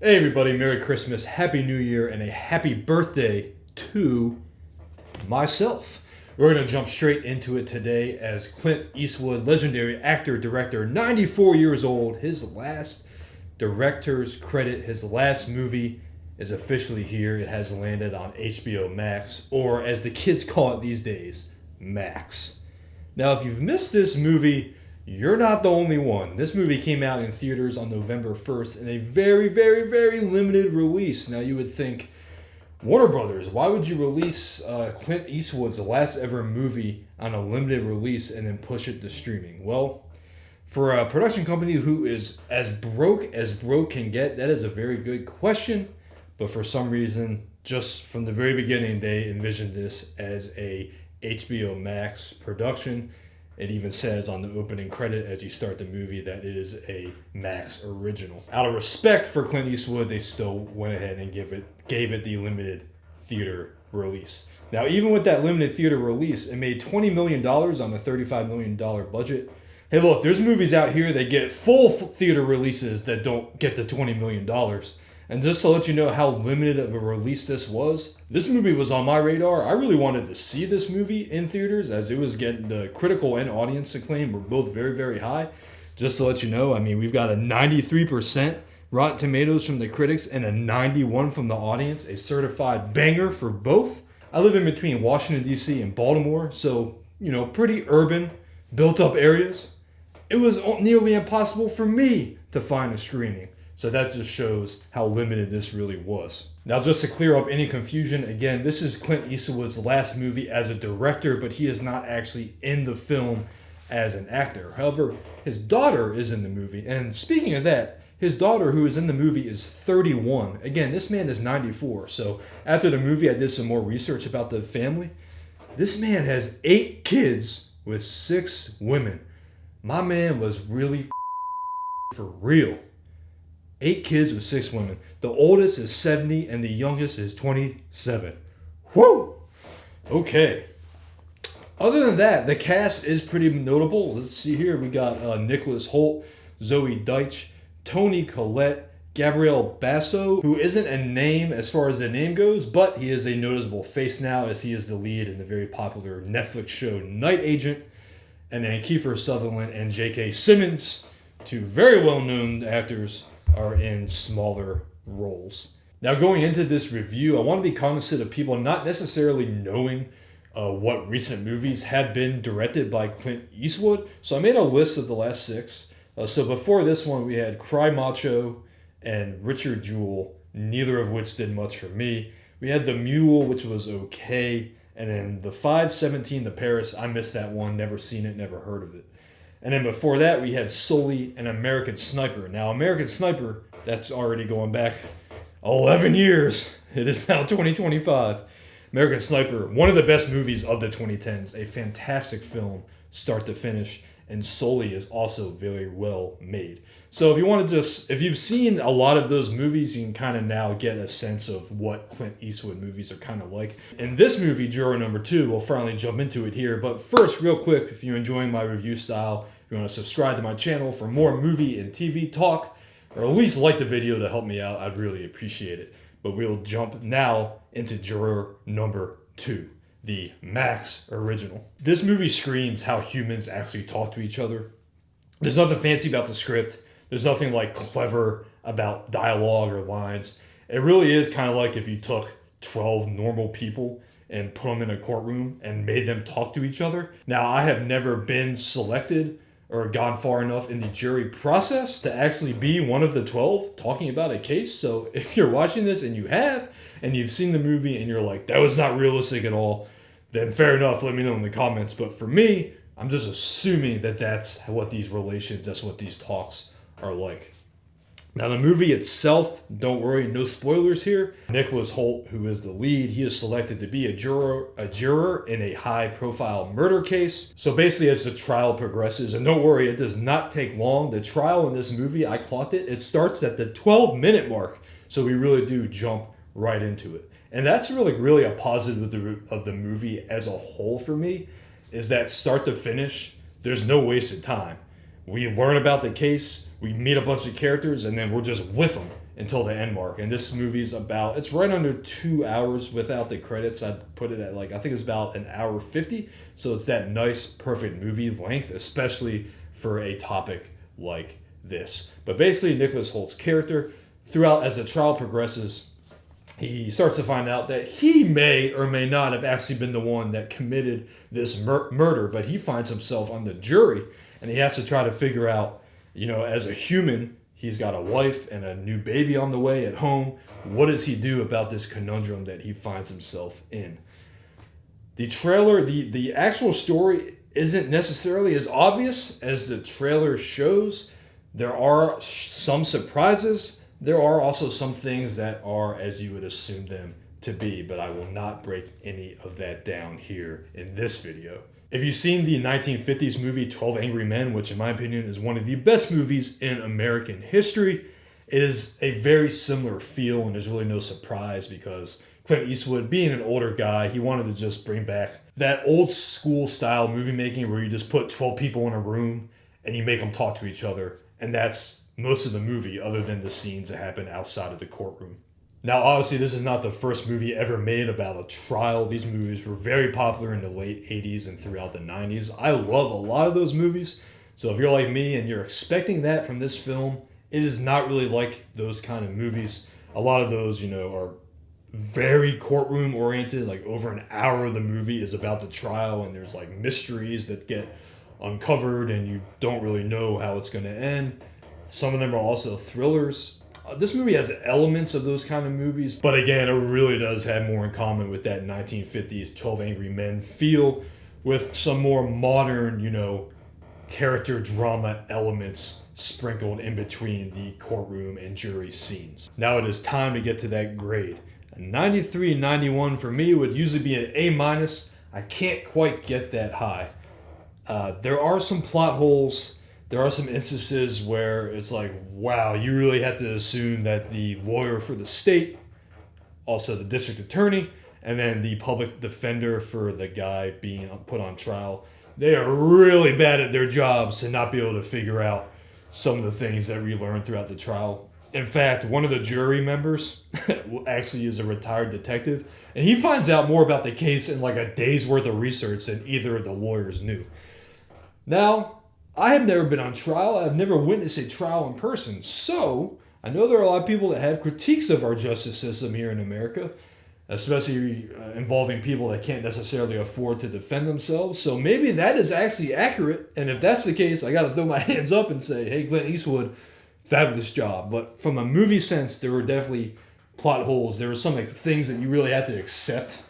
Hey everybody, Merry Christmas, Happy New Year, and a happy birthday to myself. We're going to jump straight into it today as Clint Eastwood, legendary actor, director, 94 years old, his last director's credit, his last movie is officially here. It has landed on HBO Max, or as the kids call it these days, Max. Now, if you've missed this movie, you're not the only one. This movie came out in theaters on November 1st in a very, very, very limited release. Now, you would think, Warner Brothers, why would you release Clint Eastwood's last ever movie on a limited release and then push it to streaming? Well, for a production company who is as broke can get, that is a very good question. But for some reason, just from the very beginning, they envisioned this as a HBO Max production. It even says on the opening credit as you start the movie that it is a Max original. Out of respect for Clint Eastwood, they still went ahead and gave it the limited theater release. Now, even with that limited theater release, it made $20 million on a $35 million budget. Hey, look, there's movies out here that get full theater releases that don't get the $20 million. And just to let you know how limited of a release this movie was on my radar. I really wanted to see this movie in theaters as it was getting the critical and audience acclaim were both very, very high. Just to let you know, I mean, we've got a 93% Rotten Tomatoes from the critics and a 91% from the audience, a certified banger for both. I live in between Washington, D.C. and Baltimore, so, pretty urban, built-up areas. It was nearly impossible for me to find a screening. So that just shows how limited this really was. Now, just to clear up any confusion, again, this is Clint Eastwood's last movie as a director, but he is not actually in the film as an actor. However, his daughter is in the movie. And speaking of that, his daughter who is in the movie is 31. Again, this man is 94. So after the movie, I did some more research about the family. This man has 8 kids with 6 women. My man was really for real. 8 kids with 6 women. The oldest is 70 and the youngest is 27. Woo! Okay. Other than that, the cast is pretty notable. Let's see here. We got Nicholas Hoult, Zoe Deitch, Toni Collette, Gabriel Basso, who isn't a name as far as the name goes, but he is a noticeable face now as he is the lead in the very popular Netflix show Night Agent. And then Kiefer Sutherland and J.K. Simmons, 2 very well-known actors, are in smaller roles. Now, going into this review, I want to be cognizant of people not necessarily knowing what recent movies have been directed by Clint Eastwood. So I made a list of the last 6. So before this one, we had Cry Macho and Richard Jewell, neither of which did much for me. We had The Mule, which was okay. And then The 5:17 to Paris, I missed that one, never seen it, never heard of it. And then before that, we had Sully and American Sniper. Now, American Sniper, that's already going back 11 years. It is now 2025. American Sniper, one of the best movies of the 2010s. A fantastic film, start to finish. And Sully is also very well made. So if you've seen a lot of those movies, you can kind of now get a sense of what Clint Eastwood movies are kind of like. In this movie, Juror number 2, we'll finally jump into it here. But first, real quick, if you're enjoying my review style, if you want to subscribe to my channel for more movie and TV talk, or at least like the video to help me out, I'd really appreciate it. But we'll jump now into Juror number 2. The Max original. This movie screams how humans actually talk to each other. There's nothing fancy about the script. There's nothing like clever about dialogue or lines. It really is kind of like if you took 12 normal people and put them in a courtroom and made them talk to each other. Now, I have never been selected or gone far enough in the jury process to actually be one of the 12 talking about a case. So if you're watching this and you have, and you've seen the movie and you're like, that was not realistic at all, then fair enough, let me know in the comments. But for me, I'm just assuming that that's what these talks are like. Now, the movie itself, don't worry, no spoilers here. Nicholas Hoult, who is the lead, he is selected to be a juror in a high-profile murder case. So basically, as the trial progresses, and don't worry, it does not take long. The trial in this movie, I clocked it. It starts at the 12-minute mark, so we really do jump right into it. And that's really a positive of the movie as a whole for me, is that start to finish, there's no wasted time. We learn about the case, we meet a bunch of characters, and then we're just with them until the end mark. And this movie's it's right under 2 hours without the credits. I'd put it at I think it's about an hour 50. So it's that nice, perfect movie length, especially for a topic like this. But basically, Nicholas Holt's character, throughout as the trial progresses, he starts to find out that he may or may not have actually been the one that committed this murder, but he finds himself on the jury, and he has to try to figure out, as a human, he's got a wife and a new baby on the way at home. What does he do about this conundrum that he finds himself in? The trailer, the actual story isn't necessarily as obvious as the trailer shows. There are some surprises. There are also some things that are as you would assume them to be, but I will not break any of that down here in this video. If you've seen the 1950s movie 12 Angry Men, which in my opinion is one of the best movies in American history, it is a very similar feel, and there's really no surprise because Clint Eastwood, being an older guy, he wanted to just bring back that old school style movie making where you just put 12 people in a room and you make them talk to each other. And that's most of the movie other than the scenes that happen outside of the courtroom. Now, obviously, this is not the first movie ever made about a trial. These movies were very popular in the late 80s and throughout the 90s. I love a lot of those movies. So if you're like me and you're expecting that from this film, it is not really like those kind of movies. A lot of those, are very courtroom oriented. Like over an hour of the movie is about the trial, and there's mysteries that get uncovered and you don't really know how it's going to end. Some of them are also thrillers. This movie has elements of those kind of movies, but again, it really does have more in common with that 1950s 12 Angry Men feel, with some more modern, character drama elements sprinkled in between the courtroom and jury scenes. Now it is time to get to that grade. A 93 and 91 for me would usually be an A-. I can't quite get that high. There are some plot holes. There are some instances where it's wow, you really have to assume that the lawyer for the state, also the district attorney, and then the public defender for the guy being put on trial, they are really bad at their jobs to not be able to figure out some of the things that we learn throughout the trial. In fact, one of the jury members actually is a retired detective, and he finds out more about the case in a day's worth of research than either of the lawyers knew. Now, I have never been on trial. I've never witnessed a trial in person. So, I know there are a lot of people that have critiques of our justice system here in America, especially involving people that can't necessarily afford to defend themselves. So maybe that is actually accurate. And if that's the case, I got to throw my hands up and say, hey, Clint Eastwood, fabulous job. But from a movie sense, there were definitely plot holes. There were some things that you really had to accept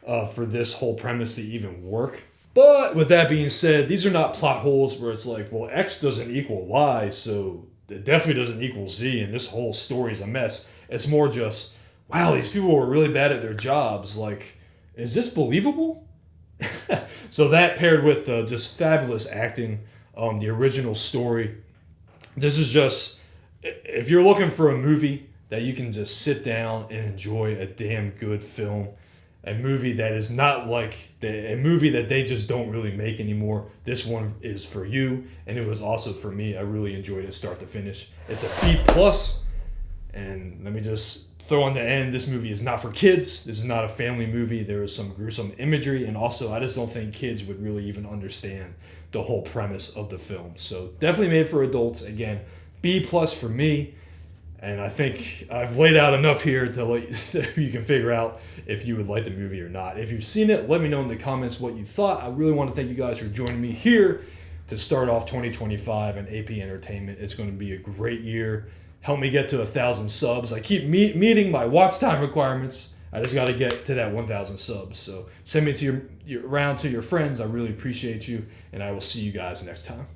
for this whole premise to even work. But with that being said, these are not plot holes where it's well, X doesn't equal Y, so it definitely doesn't equal Z, and this whole story is a mess. It's more just, wow, these people were really bad at their jobs. Is this believable? So that paired with just fabulous acting, the original story. This is just, if you're looking for a movie that you can just sit down and enjoy a damn good film, a movie that is not a movie that they just don't really make anymore. This one is for you, and it was also for me. I really enjoyed it start to finish. It's a B+, and let me just throw on the end, this movie is not for kids. This is not a family movie. There is some gruesome imagery, and also I just don't think kids would really even understand the whole premise of the film. So definitely made for adults. Again, B+ for me. And I think I've laid out enough here so you can figure out if you would like the movie or not. If you've seen it, let me know in the comments what you thought. I really want to thank you guys for joining me here to start off 2025 and AP Entertainment. It's going to be a great year. Help me get to 1,000 subs. I keep meeting my watch time requirements. I just got to get to that 1,000 subs. So send me to around to your friends. I really appreciate you, and I will see you guys next time.